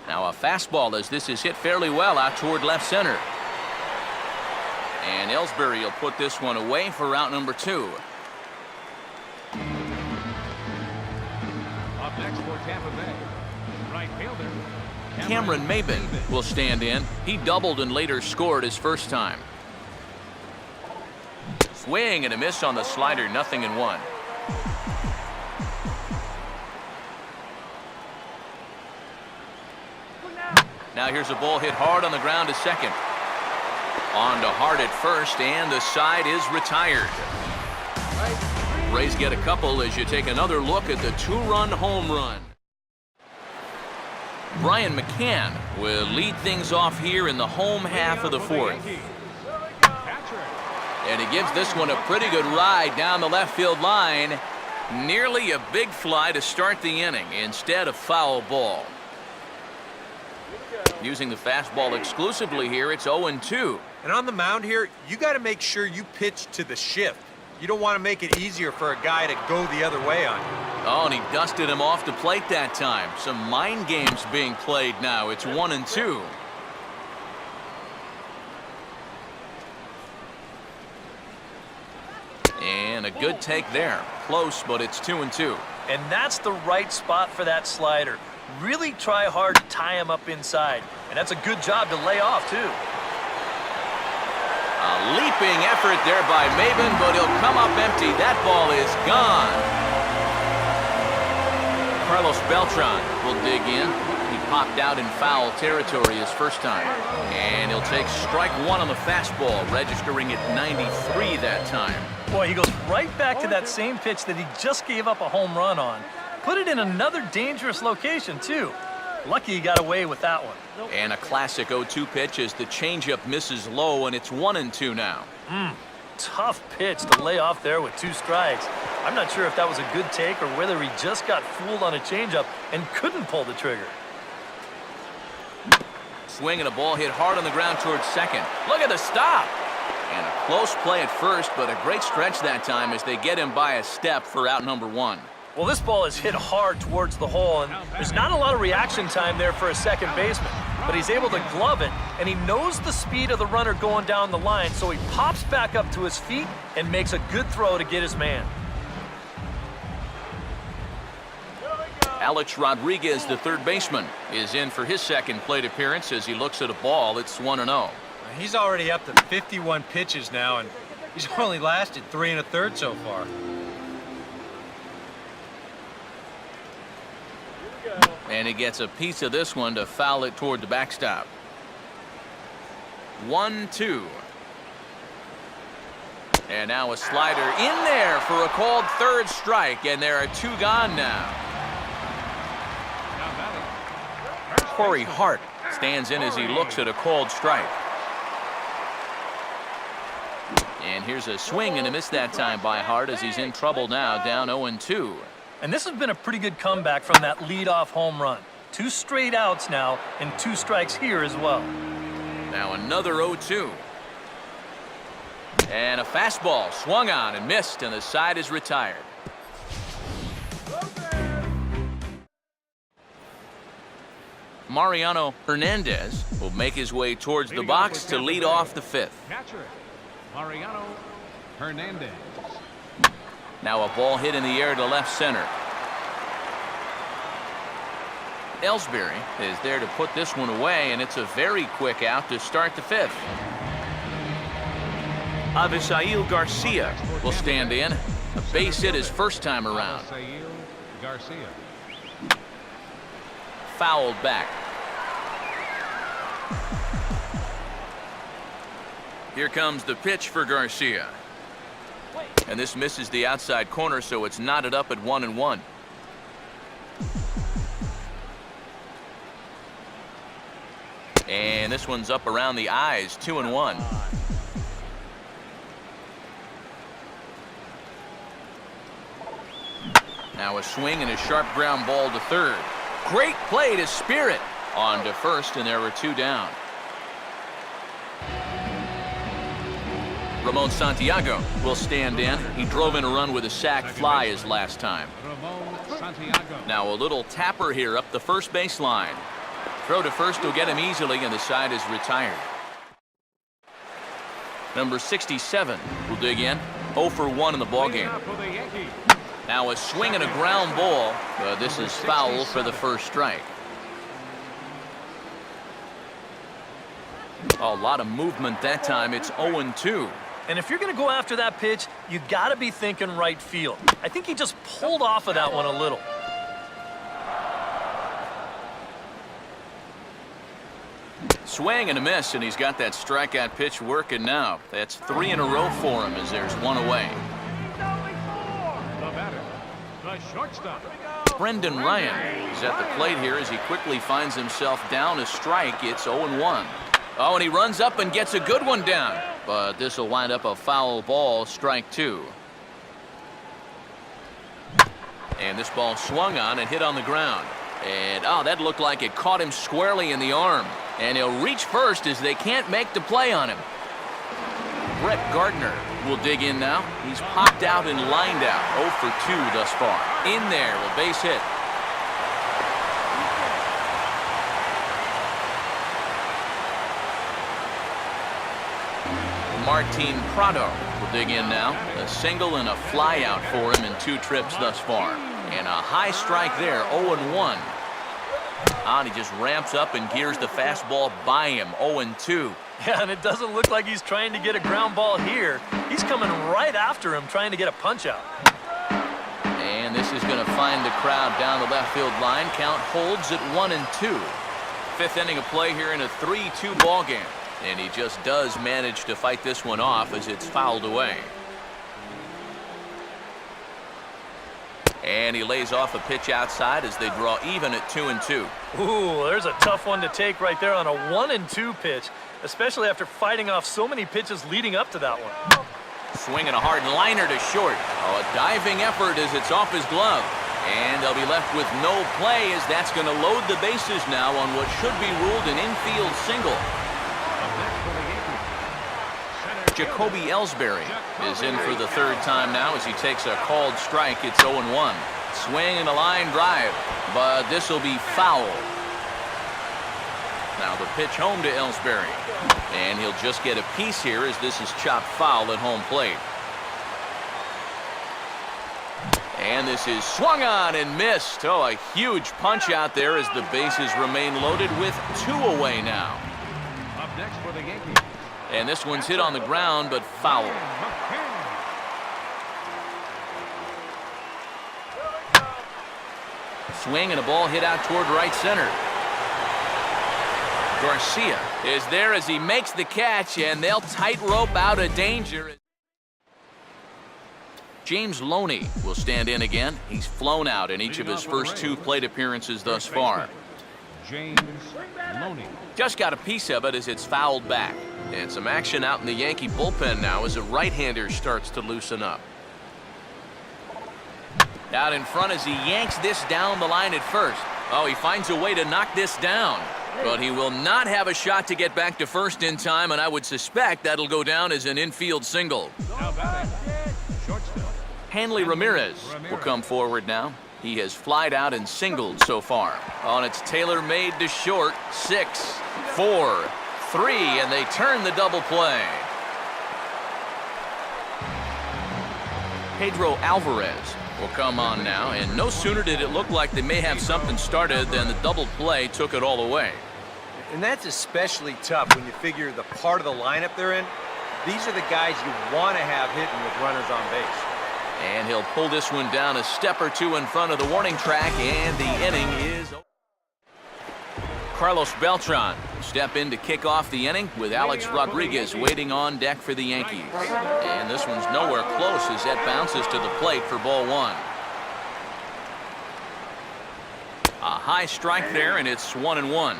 Now a fastball as this is hit fairly well out toward left center. And Ellsbury will put this one away for out number 2. Up next for Tampa Bay, right fielder Cameron Maybin will stand in. He doubled and later scored his first time. Swing and a miss on the slider, 0-1. Now here's a ball hit hard on the ground to second. On to Hart at first, and the side is retired. Rays get a couple as you take another look at the 2-run home run. Brian McCann will lead things off here in the home half of the 4th. And he gives this one a pretty good ride down the left field line. Nearly a big fly to start the inning instead of foul ball. Using the fastball exclusively here, it's 0-2. And on the mound here, you got to make sure you pitch to the shift. You don't want to make it easier for a guy to go the other way on you. Oh, and he dusted him off the plate that time. Some mind games being played now. It's 1-2. And a good take there. Close, but it's 2-2. And that's the right spot for that slider. Really try hard to tie him up inside. And that's a good job to lay off, too. A leaping effort there by Maybin, but he'll come up empty. That ball is gone. Carlos Beltran will dig in. He popped out in foul territory his first time. And he'll take strike 1 on the fastball, registering at 93 that time. Boy, he goes right back to that same pitch that he just gave up a home run on. Put it in another dangerous location, too. Lucky he got away with that one. And a classic 0-2 pitch as the changeup misses low, and it's 1-2 now. Tough pitch to lay off there with 2 strikes. I'm not sure if that was a good take or whether he just got fooled on a changeup and couldn't pull the trigger. Swing and a ball hit hard on the ground towards second. Look at the stop. And a close play at first, but a great stretch that time as they get him by a step for out number 1. Well, this ball is hit hard towards the hole, and there's not a lot of reaction time there for a second baseman. But he's able to glove it, and he knows the speed of the runner going down the line, so he pops back up to his feet and makes a good throw to get his man. Alex Rodriguez, the third baseman, is in for his second plate appearance as he looks at a ball. It's 1-0. He's already up to 51 pitches now, and he's only lasted 3 1/3 so far. And he gets a piece of this one to foul it toward the backstop. 1-2. And now a slider in there for a called third strike, and there are 2 gone now. Corey Hart stands in as he looks at a called strike. And here's a swing and a miss that time by Hart as he's in trouble now, down 0-2. And this has been a pretty good comeback from that leadoff home run. 2 straight outs now and 2 strikes here as well. Now another 0-2. And a fastball swung on and missed, and the side is retired. Mariano Hernandez will make his way towards the box to lead off the 5th. catcher Mariano Hernandez. Now a ball hit in the air to left center. Ellsbury is there to put this one away, and it's a very quick out to start the 5th. Avisail Garcia will stand in. A base hit his first time around. Garcia. Fouled back. Here comes the pitch for Garcia. And this misses the outside corner, so it's knotted up at 1-1. And this one's up around the eyes, 2-1. Now a swing and a sharp ground ball to third. Great play to Spirit. On to first, and there were 2 down. Ramon Santiago will stand in. He drove in a run with a sac fly his last time. Ramon Santiago. Now a little tapper here up the first baseline. Throw to first will get him easily, and the side is retired. Number 67 will dig in. 0 for 1 in the ballgame. Now a swing and a ground ball. This is foul for the first strike. A lot of movement that time. It's 0-2. And if you're going to go after that pitch, you got to be thinking right field. I think he just pulled off of that one a little. Swing and a miss, and he's got that strikeout pitch working now. That's 3 in a row for him as there's 1 away. The batter, the shortstop. Brendan Ryan is at the plate here as he quickly finds himself down a strike. It's 0-1. Oh, and he runs up and gets a good one down. But this will wind up a foul ball, strike 2. And this ball swung on and hit on the ground. And, oh, that looked like it caught him squarely in the arm. And he'll reach first as they can't make the play on him. Brett Gardner will dig in now. He's popped out and lined out. 0 for 2 thus far. In there, a base hit. Martin Prado will dig in now. A single and a fly out for him in 2 trips thus far. And a high strike there, 0-1. And he just ramps up and gears the fastball by him, 0-2. Yeah, and it doesn't look like he's trying to get a ground ball here. He's coming right after him, trying to get a punch out. And this is going to find the crowd down the left field line. Count holds at 1-2. 5th inning of play here in a 3-2 ball game. And he just does manage to fight this one off as it's fouled away. And he lays off a pitch outside as they draw even at 2-2. Ooh, there's a tough one to take right there on a 1-2 pitch, especially after fighting off so many pitches leading up to that one. Swinging a hard liner to short. Oh, a diving effort as it's off his glove. And they'll be left with no play as that's going to load the bases now on what should be ruled an infield single. Jacoby Ellsbury is in for the 3rd time now as he takes a called strike. It's 0-1. Swing and a line drive, but this will be foul. Now the pitch home to Ellsbury. And he'll just get a piece here as this is chopped foul at home plate. And this is swung on and missed. Oh, a huge punch out there as the bases remain loaded with 2 away now. Up next for the Yankees. And this one's hit on the ground, but foul. Swing and a ball hit out toward right center. Garcia is there as he makes the catch, and they'll tightrope out of danger. James Loney will stand in again. He's flown out in each of his first 2 plate appearances thus far. James Loney. Just got a piece of it as it's fouled back. And some action out in the Yankee bullpen now as a right-hander starts to loosen up. Out in front as he yanks this down the line at first. Oh, he finds a way to knock this down. But he will not have a shot to get back to first in time, and I would suspect that'll go down as an infield single. Now batting, shortstop. Hanley Ramirez will come forward now. He has flied out and singled so far. On its tailor-made to short, 6, 4, 3, and they turn the double play. Pedro Alvarez will come on now, and no sooner did it look like they may have something started than the double play took it all away. And that's especially tough when you figure the part of the lineup they're in. These are the guys you want to have hitting with runners on base. And he'll pull this one down a step or 2 in front of the warning track, and the inning is over. Carlos Beltran will step in to kick off the inning with Alex Rodriguez waiting on deck for the Yankees. And this one's nowhere close as that bounces to the plate for ball 1. A high strike there, and it's 1-1.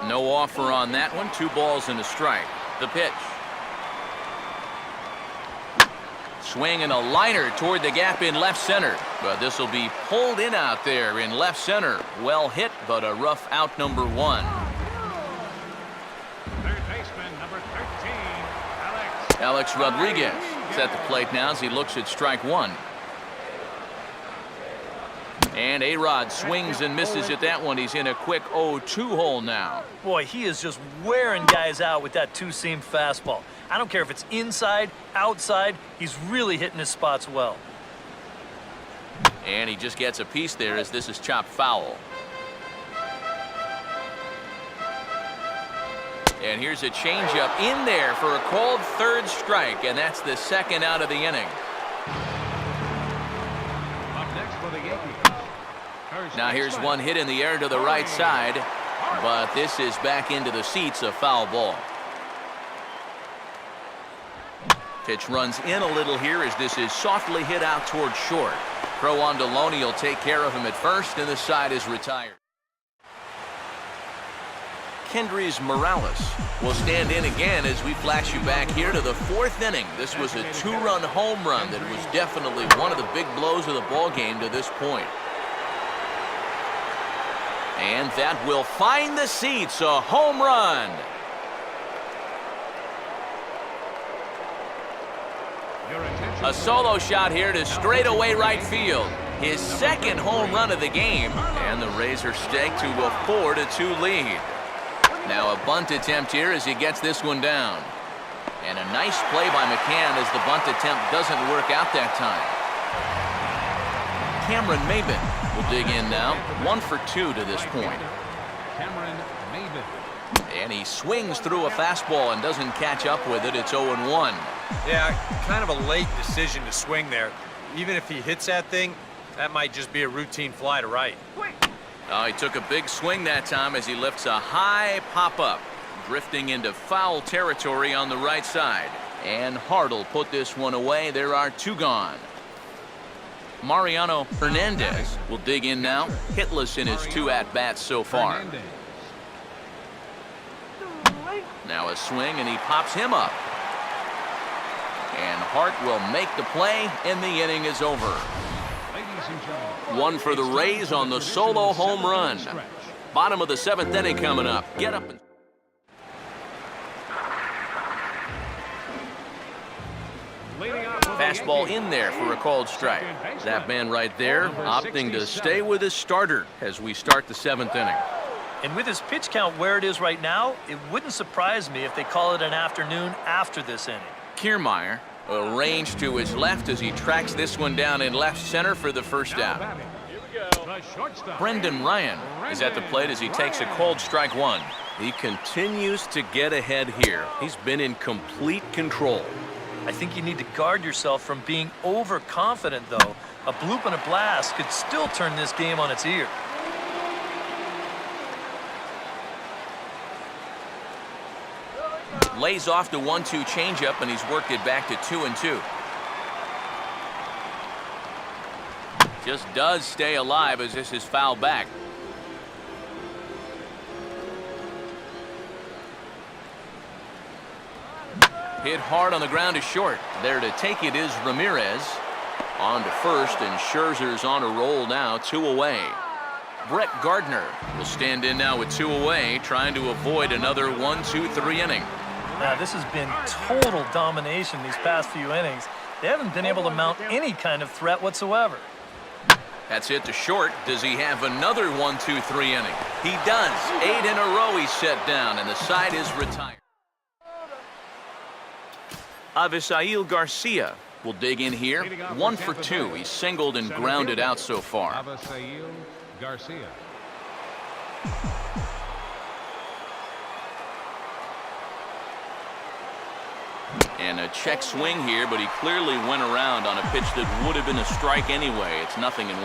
No offer on that one. 2 balls and a strike. The pitch. Swing and a liner toward the gap in left center. But this will be pulled in out there in left center. Well hit, but a rough out, number 1. Third baseman, number 13, Alex Rodriguez is at the plate now as he looks at strike 1. And A-Rod swings and misses at that one. He's in a quick 0-2 hole now. Boy, he is just wearing guys out with that two-seam fastball. I don't care if it's inside, outside, he's really hitting his spots well. And he just gets a piece there as this is chopped foul. And here's a changeup in there for a called third strike, and that's the second out of the inning. Up next for the Yankees. Now here's one hit in the air to the right side, but this is back into the seats, a foul ball. Pitch runs in a little here as this is softly hit out towards short. Throw on Deloney will take care of him at first, and the side is retired. Kendrys Morales will stand in again as we flash you back here to the fourth inning. This was a two-run home run that was definitely one of the big blows of the ball game to this point. And that will find the seats, a home run. A solo shot here to straightaway right field. His second home run of the game, and the Rays are staked to a 4-2 lead. Now a bunt attempt here as he gets this one down. And a nice play by McCann as the bunt attempt doesn't work out that time. Cameron Maybin will dig in now. 1 for 2 to this point. Cameron Maybin. And he swings through a fastball and doesn't catch up with it. It's 0-1. Yeah, kind of a late decision to swing there. Even if he hits that thing, that might just be a routine fly to right. He took a big swing that time as he lifts a high pop-up, drifting into foul territory on the right side. And Hart will put this one away. There are 2 gone. Mariano Hernandez will dig in now, hitless in his 2 at-bats so far. Now a swing, and he pops him up. And Hart will make the play, and the inning is over. 1 for the Rays on the solo home run. Bottom of the 7th inning coming up. Get up and... Fastball in there for a called strike. That man right there opting to stay with his starter as we start the 7th inning. And with his pitch count where it is right now, it wouldn't surprise me if they call it an afternoon after this inning. Kiermaier will range to his left as he tracks this one down in left center for the first out. Brendan Ryan is at the plate as he takes a called strike 1. He continues to get ahead here. He's been in complete control. I think you need to guard yourself from being overconfident, though. A bloop and a blast could still turn this game on its ear. Lays off the 1-2 changeup, and he's worked it back to 2-2. Just does stay alive as this is fouled back. Hit hard on the ground to short. There to take it is Ramirez. On to first, and Scherzer's on a roll now, 2 away. Brett Gardner will stand in now with 2 away, trying to avoid another 1-2-3 inning. Now, this has been total domination these past few innings. They haven't been able to mount any kind of threat whatsoever. That's hit to short. Does he have another 1-2-3 inning? He does. 8 in a row he's set down, and the side is retired. Avisail Garcia will dig in here. 1 for 2. He's singled and grounded out so far. Avisail Garcia. And a check swing here, but he clearly went around on a pitch that would have been a strike anyway. It's 0-1.